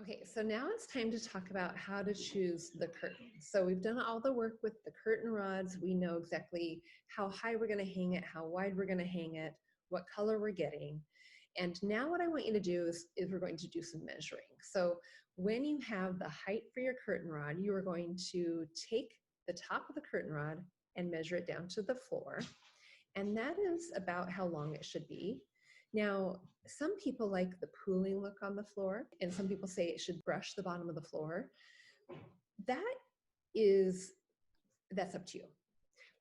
Okay, so now it's time to talk about how to choose the curtain. So we've done all the work with the curtain rods. We know exactly how high we're going to hang it, how wide we're going to hang it, what color we're getting. And now what I want you to do is we're going to do some measuring. So when you have the height for your curtain rod, you are going to take the top of the curtain rod and measure it down to the floor. And that is about how long it should be. Now, some people like the pooling look on the floor, and some people say it should brush the bottom of the floor. That is, that's up to you.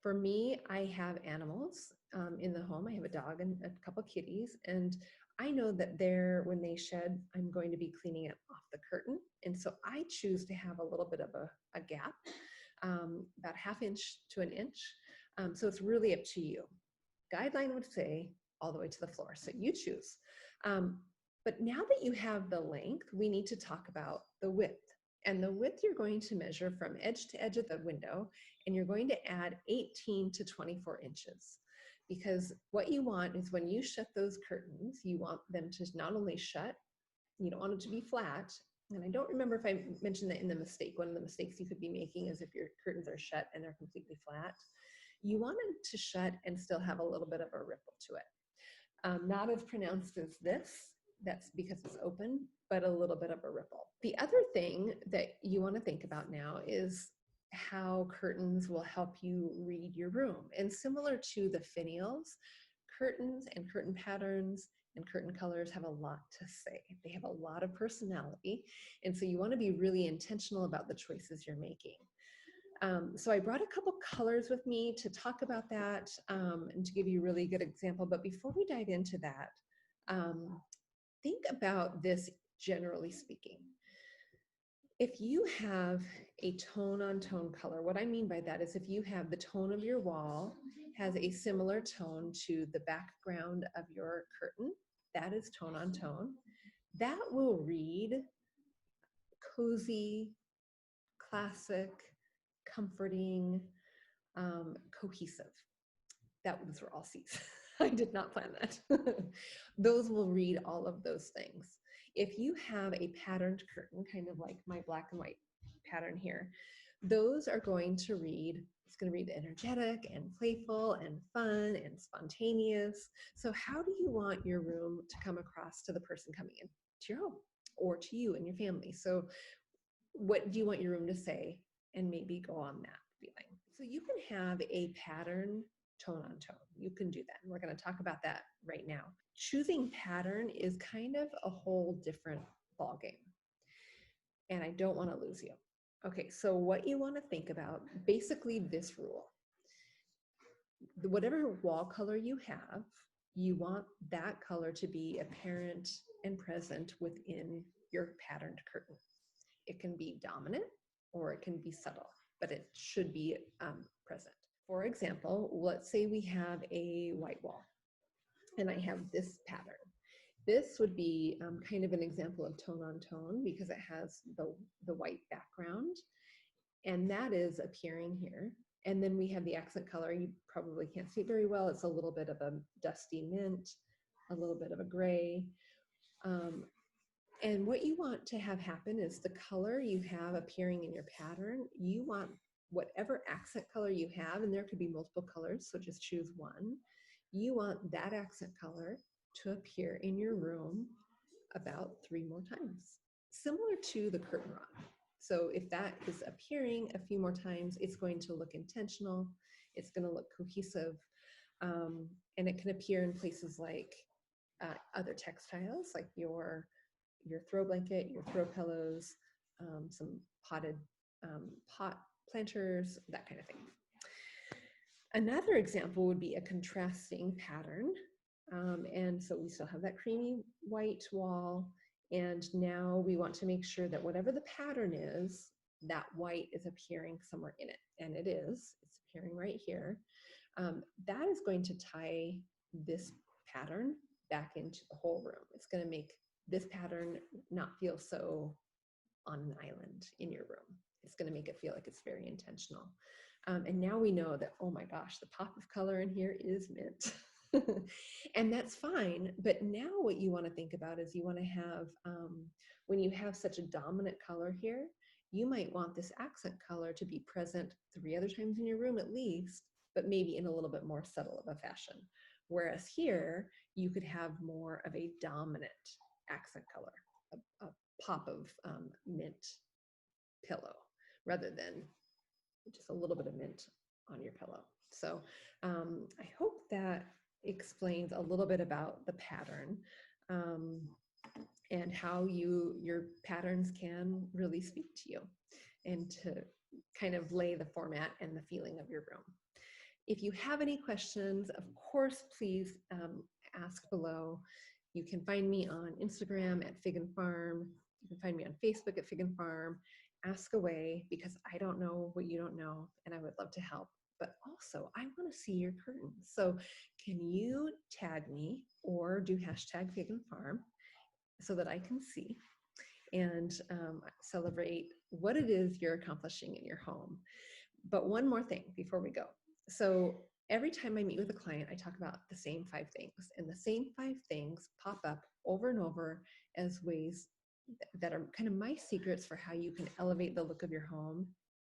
For me, I have animals in the home. I have a dog and a couple kitties, and I know that when they shed, I'm going to be cleaning it off the curtain. And so I choose to have a little bit of a gap, about 1/2 inch to 1 inch. So it's really up to you. Guideline would say all the way to the floor, so you choose. But now that you have the length, we need to talk about the width. And the width you're going to measure from edge to edge of the window, and you're going to add 18 to 24 inches. Because what you want is when you shut those curtains, you want them to not only shut, you don't want it to be flat. And I don't remember if I mentioned that in the mistake. One of the mistakes you could be making is if your curtains are shut and they're completely flat. You want them to shut and still have a little bit of a ripple to it. Not as pronounced as this, that's because it's open, but a little bit of a ripple. The other thing that you want to think about now is how curtains will help you read your room. And similar to the finials, curtains and curtain patterns and curtain colors have a lot to say. They have a lot of personality. And so you want to be really intentional about the choices you're making. So I brought a couple colors with me to talk about that and to give you a really good example. But before we dive into that, think about this generally speaking. If you have a tone on tone color, what I mean by that is if you have the tone of your wall has a similar tone to the background of your curtain, that is tone on tone. That will read cozy, classic, comforting, cohesive. Those were all C's. I did not plan that. Those will read all of those things. If you have a patterned curtain, kind of like my black and white pattern here, those are going to read, it's going to read energetic and playful and fun and spontaneous. So how do you want your room to come across to the person coming in to your home or to you and your family? So what do you want your room to say? And maybe go on that feeling. So you can have a pattern tone on tone. You can do that. And we're going to talk about that right now. Choosing pattern is kind of a whole different ballgame. And I don't want to lose you. Okay, so what you want to think about, basically this rule. Whatever wall color you have, you want that color to be apparent and present within your patterned curtain. It can be dominant or it can be subtle, but it should be present. For example, let's say we have a white wall and I have this pattern. This would be kind of an example of tone on tone because it has the white background, and that is appearing here. And then we have the accent color. You probably can't see it very well. It's a little bit of a dusty mint, a little bit of a gray. And what you want to have happen is the color you have appearing in your pattern, you want whatever accent color you have, and there could be multiple colors, so just choose one. You want that accent color to appear in your room about 3 more times, similar to the curtain rod. So if that is appearing a few more times, it's going to look intentional, it's going to look cohesive, and it can appear in places like other textiles, like your throw blanket, your throw pillows, some pot planters, that kind of thing. Another example would be a contrasting pattern. And so we still have that creamy white wall. And now we want to make sure that whatever the pattern is, that white is appearing somewhere in it. And it is, it's appearing right here. That is going to tie this pattern back into the whole room. It's going to make this pattern not feel so on an island in your room. It's going to make it feel like it's very intentional. And now we know that, oh my gosh, the pop of color in here is mint. And that's fine. But now what you want to think about is you want to have, when you have such a dominant color here, you might want this accent color to be present 3 other times in your room at least, but maybe in a little bit more subtle of a fashion. Whereas here, you could have more of a dominant accent color, a pop of mint pillow, rather than just a little bit of mint on your pillow. So I hope that explains a little bit about the pattern, and how your patterns can really speak to you and to kind of lay the format and the feeling of your room. If you have any questions, of course, please ask below. You can find me on Instagram at Fig and Farm. You can find me on Facebook at Fig and Farm. Ask away, because I don't know what you don't know, and I would love to help. But also, I want to see your curtains. So can you tag me or do hashtag Fig and Farm so that I can see and celebrate what it is you're accomplishing in your home. But one more thing before we go. So every time I meet with a client, I talk about the same 5 things, and the same 5 things pop up over and over as ways that are kind of my secrets for how you can elevate the look of your home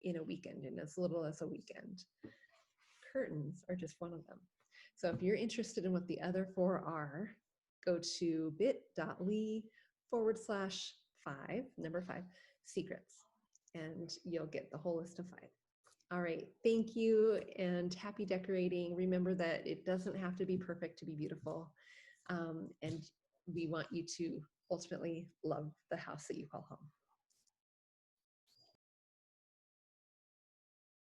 in a weekend, in as little as a weekend. Curtains are just one of them. So if you're interested in what the other 4 are, go to bit.ly/5, number 5, secrets, and you'll get the whole list of 5. All right, thank you, and happy decorating. Remember that it doesn't have to be perfect to be beautiful, and we want you to ultimately love the house that you call home.